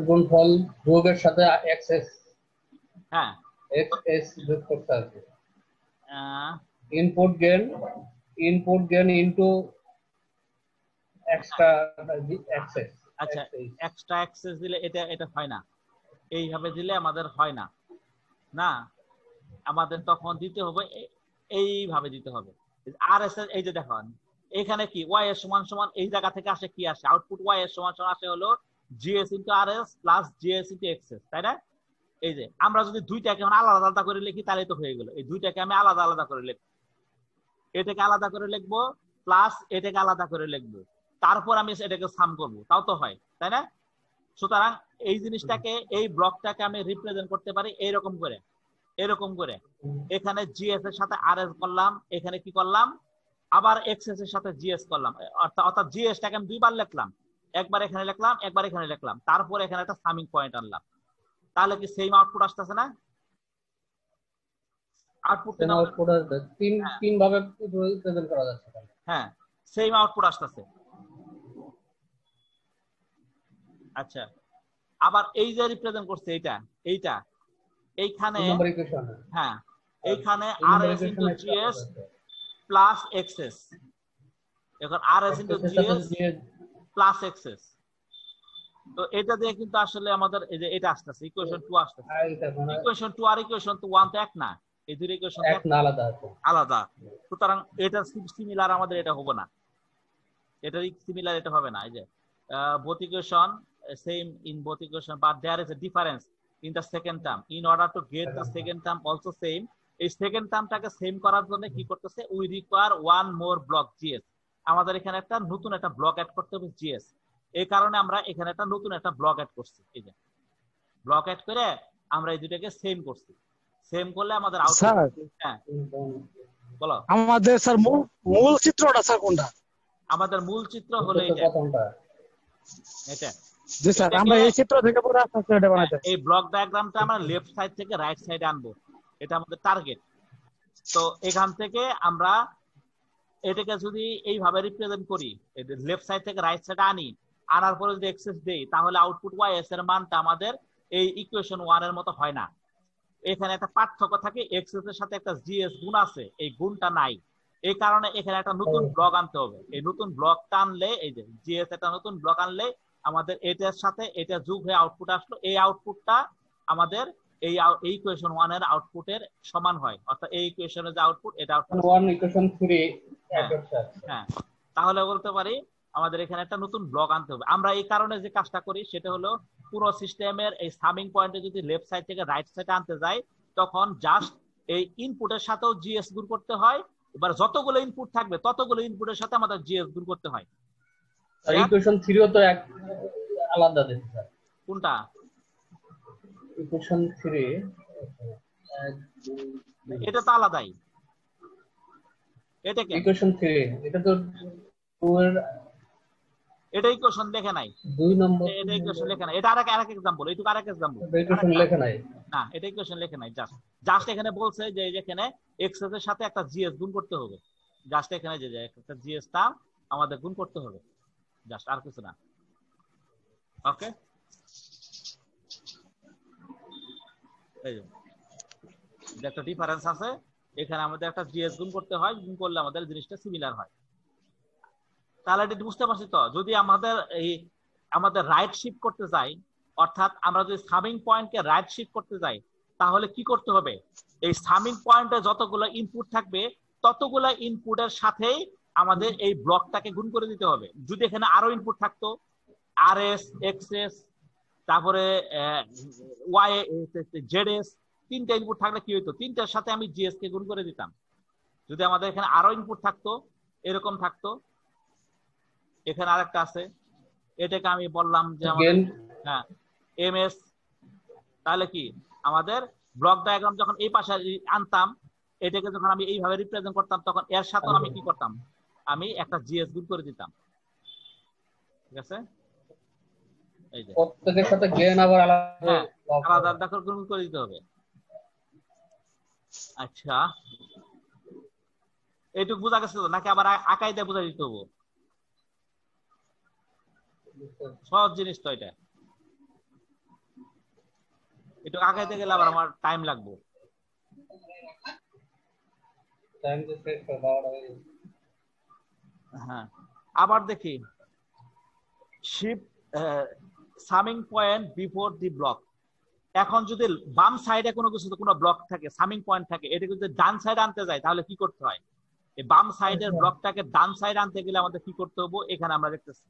গুণফল যোগের সাথে এক্সএস, হ্যাঁ এক্সএস যোগ করতে হবে। Ah, input gain into extra X S. আচ্ছা এক্সট্রা অ্যাক্সেস দিলে এটা হয় না, এইভাবে দিলে আমাদের হয় না, না আমাদের তখন দিতে হবে এইভাবে দিতে হবে। আর এস এই যে দেখুন এখানে কি ওয়াই এর সমান সমান এই জায়গা থেকে আসে কি আসে, আউটপুট ওয়াই এর সমান সমান আসে হলো G S into R S plus G S into X S, তাই না। এই যে আমরা যদি দুইটাকে এখন আলাদা আলাদা করে লিখি তাহলে তো হয়ে গেল, এই দুইটাকে আমি আলাদা আলাদা করে লিখবো, এটাকে আলাদা করে লিখবো প্লাস এটাকে আলাদা করে লিখবো, তারপর আমি এটাকে সাম করবো, তাও তো হয়, তাই না। সুতরাং এই জিনিসটাকে এই ব্লকটাকে আমি রিপ্রেজেন্ট করতে পারি এরকম করে, এরকম করে এখানে জিএস এর সাথে আর এস করলাম, এখানে কি করলাম আবার এক্সএস এর সাথে জিএস করলাম, অর্থাৎ জিএসটাকে আমি দুইবার লিখলাম, একবার এখানে লিখলাম একবার এখানে লিখলাম, তারপর এখানে একটা সামিং পয়েন্ট আনলাম, তাহলে কি সেম আউটপুট আসতেছে না। আউটপুট তিন ভাবে রিপ্রেজেন্ট করা যাচ্ছে, হ্যাঁ সেম আউটপুট আসতেছে। আচ্ছা আবার এই যে রিপ্রেজেন্ট করছে এইটা এইখানে, হ্যাঁ এইখানে R S into G S plus X S, এখন R S into G S plus X S, তো এটা দিয়ে কিন্তু আসলে আমাদের এই যে এটা আসতেছে ইকুয়েশন 2 আসতেছে, ইকুয়েশন 2 আর ইকুয়েশন 1 তো এক না, এই দুই ইকুয়েশন আলাদা, সুতরাং এটা সিমিলার আমাদের এটা হবে না, এটা সিমিলার এটা হবে না। এই যে both equation same in both equation but there is a difference in the second term, in order to get the second term also same, এই সেকেন্ড টার্মটাকে সেম করার জন্য কি করতেছে, we require one more block GS, আমাদের এখানে একটা নতুন একটা ব্লক অ্যাড করতে হবে জিএস, এই কারণে আমরা এখানে একটা নতুন একটা ব্লক অ্যাড করছি, এই যে ব্লক অ্যাড করে আমরা এই দুটাকে সেম করছি, সেম করলে আমাদের আউটপুট, হ্যাঁ বলো আমাদের স্যার মূল চিত্রটা স্যার কোনটা, আমাদের মূল চিত্র হলো এটা, জি স্যার আমরা এই চিত্র থেকে পুরো এটা বানাতে, এই ব্লক ডায়াগ্রামটা আমরা লেফট সাইড থেকে রাইট সাইডে আনবো, এটা আমাদের টার্গেট। তো এখান থেকে আমরা এটাকে যদি এইভাবে রিপ্রেজেন্ট করি, লেফট সাইড থেকে রাইট সাইডে আনি, আনার পরে যদি এক্সেস দেই তাহলে আউটপুট ওয়াই এস এর মানটা আমাদের এই ইকুয়েশন 1 এর মতো হয় না, এখানে একটা পার্থক্য থাকে, এক্সেস এর সাথে একটা জিএস গুণ আছে, এই গুণটা নাই, এই কারণে এখানে একটা নতুন ব্লক আনতে হবে, এই নতুন ব্লকটা আনলে এই যে জিএস একটা নতুন ব্লক আনলে আমাদের এটার সাথে এটা যোগ হয়ে আউটপুট আসলো, এই আউটপুটটা আমাদের এই ইকুয়েশন 1 এর আউটপুটের সমান হয়, অর্থাৎ এই ইকুয়েশনের যে আউটপুট এটা আউটপুট 1 ইকুয়েশন 3, হ্যাঁ তাহলে বলতে পারি আমাদের এখানে একটা নতুন ব্লক আনতে হবে। আমরা এই কারণে যে কাজটা করি সেটা হলো পুরো সিস্টেমের এই সামিং পয়েন্টে যদি লেফট সাইড থেকে রাইট সাইডে আনতে যাই তখন জাস্ট এই ইনপুটের সাথেও জিএস গুণ করতে হয়, এবার যতগুলো ইনপুট থাকবে ততগুলো ইনপুটের সাথে আমাদের জিএস গুণ করতে হয়। আর ইকুয়েশন 3 ও তো এক আলাদা দিতে স্যার, কোনটা ইকুয়েশন 3 এটা তো আলাদাই, এটা কি ইকুয়েশন 3 এটা তো 2 এর, এটা ইকুয়েশন লেখা নাই, 2 নম্বর এটা ইকুয়েশন লেখা নাই, এটা আরেক এক্সাম্পল, এইটুকু আরেক এক্সাম্পল, ইকুয়েশন লেখা নাই না এটা ইকুয়েশন লেখা নাই, জাস্ট এখানে বলছে যে এখানে এক্সএস এর সাথে একটা জিএস গুণ করতে হবে, জাস্ট এখানে যে একটা জিএস টা আমাদের গুণ করতে হবে, জাস্ট আর কিছু না। ওকে এই যে একটা ডিফারেন্স আছে, এখানে আমাদের একটা জিএস গুণ করতে হয়, গুণ করলে আমাদের জিনিসটা সিমিলার হয়। তাহলে এটা বুঝতে পারছি তো, যদি আমাদের রাইট শিফট করতে যাই, অর্থাৎ আমরা যদি সামিং পয়েন্টকে রাইট শিফট করতে যাই তাহলে কি করতে হবে, এই সামিং পয়েন্টে যতগুলো ইনপুট থাকবে ততগুলো ইনপুটের সাথেই আমাদের এই ব্লকটাকে গুণ করে দিতে হবে। যদি এখানে আরো ইনপুট থাকতো আর এস এক্সএস তারপরে ওয়াই জেডএস, তিনটা ইনপুট থাকলে কি হইতো, তিনটার সাথে আমি জিএস কে গুণ করে দিতাম। যদি আমাদের এখানে আরো ইনপুট থাকতো এরকম থাকতো, এখানে আরেকটা আছে, এটাকে আমি বললাম যে আমাদের হ্যাঁ এমএস, তাহলে কি আমাদের ব্লক ডায়াগ্রাম যখন এই পাশে আনতাম, এটাকে যখন আমি এইভাবে রিপ্রেজেন্ট করতাম, তখন এর সাথে আমি কি করতাম, আমি একটা জিএস গুণ করে দিতাম। ঠিক আছে, এই যে প্রত্যেকের সাথে গেন আবার হ্যাঁ আলাদা আলাদা আলাদা করে গুণ করে দিতে হবে। আচ্ছা, এইটুকু বোঝা গেছে তো, নাকি আবার আঁকাই দিয়ে বোঝা দিতে হবে? সহজ জিনিস তো এটা, একটু আগাইতে গেলে আবার আমার টাইম লাগবে। টাইম তো শেষ করে দেওয়ার আগে। হ্যাঁ, আবার দেখি shift summing point before the block. এখন যদি বাম সাইডে কোনো কিছু, কোনো ব্লক থাকে, সামিং পয়েন্ট থাকে, এটাকে যদি ডান সাইডে আনতে যাই তাহলে কি করতে হয়? এই বাম সাইডের ব্লকটাকে ডান সাইডে আনতে গেলে আমাদের কি করতে হবে? এখানে আমরা দেখতেছি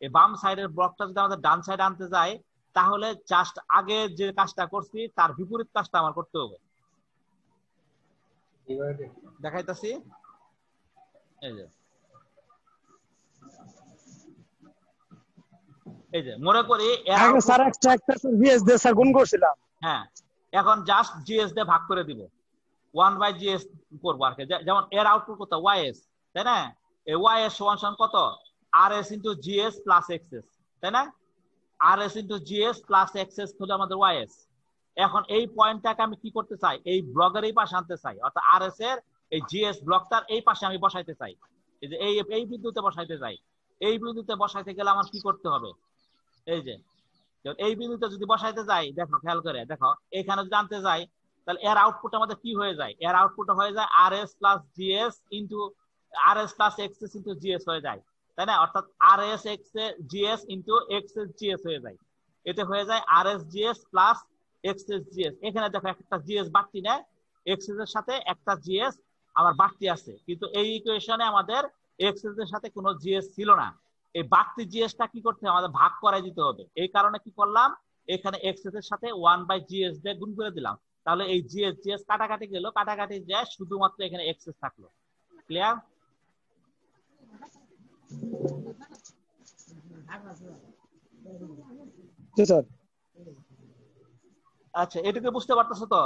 এই বাম সাইডের ব্লকটা যদি আমাদের ডান সাইডে আনতে যাই, তাহলে জাস্ট আগে যে কাজটা করছি তার বিপরীত কাজটা আমার করতে হবে। দেখাইতেছি, এই যে এই যে মনে করি আগে স্যার একটা জিএস দিয়ে স্যার গুণ করছিলাম। হ্যাঁ, এখন জাস্ট জিএস দিয়ে ভাগ করে দিব, 1/GS করবো আর কি। যেমন এর আউটপুট কত? ওয়াইএস, তাই না? এই ওয়াইএস সমান কত? RS into G S plus XS, তাই না? RS into G S plus XS হলো আমাদের ওয়াইএস। এখন এই পয়েন্টটাকে আমি কি করতে চাই? এই ব্লকের এই পাশে আনতে চাই, অর্থাৎ আরএস এর এই জিএস ব্লকটার এই পাশে আমি বসাইতে চাই। এই যে এই বিন্দুতে বসাইতে চাই। এই বিন্দুতে বসাইতে গেলে আমার কি করতে হবে? এই যে এই বিন্দুতে যদি বসাইতে যাই, দেখো খেয়াল করে দেখো, এখানে যদি আনতে যাই তাহলে এর আউটপুট আমাদের কি হয়ে যায়? এর আউটপুট হয়ে যায় RS plus G S into RS plus XS into GS হয়ে যায়, তাই না? অর্থাৎ RS XS GS into XS GS হয়ে যায়। এতে হয়ে যায় RS GS plus XS GS. এখানে দেখো একটা জিএস বাড়তি নেয়, এক্সএস এর সাথে একটা জিএস আবার বাড়তি আছে, কিন্তু এই ইকুয়েশনে আমাদের এক্সএস এর সাথে কোনো জিএস ছিল না। এই বাড়তি জিএসটা কি করতে হবে? আমাদের ভাগ করাই দিতে হবে। এই কারণে কি করলাম, এখানে এক্সএস এর সাথে 1/GS দিয়ে গুণ করে দিলাম। তাহলে এই জিএস জিএস কাটাকাটি গেল, কাটাকাটি যায়, শুধুমাত্র এখানে এক্সএস থাকলো। ক্লিয়ার? জি স্যার। আচ্ছা, এটুকু বুঝতে পারতেছো তো?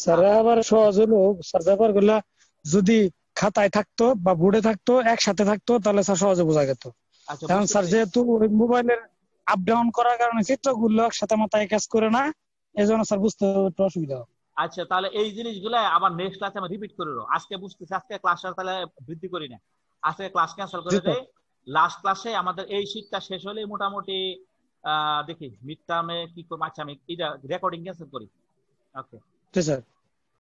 স্যার আবার সহজ হলো স্যার, ব্যাপারগুলো যদি খাতায় থাকতো বা বোর্ডে থাকতো, একসাথে থাকতো, তাহলে স্যার সহজে বোঝা যেত। আচ্ছা, এখন স্যার যেহেতু মোবাইলের আপ ডাউন করার কারণে চিত্রগুলো একসাথে মাথায় কাজ করে না, এজন্য স্যার বুঝতে একটু অসুবিধা হয়। আচ্ছা, তাহলে এই জিনিসগুলো আবার নেক্সট ক্লাসে আমি রিপিট করে দেবো। আজকে বুঝতেছি, আজকে ক্লাসটা তাহলে বৃদ্ধি করি না, আজকে ক্লাস ক্যান্সেল করে দেই। লাস্ট ক্লাসে আমাদের এই শীটটা শেষ হলে মোটামুটি দেখি মিড টার্মে কি করবো। আচ্ছা, আমি এটা রেকর্ডিং ক্যান্সেল করি। ওকে, জি স্যার।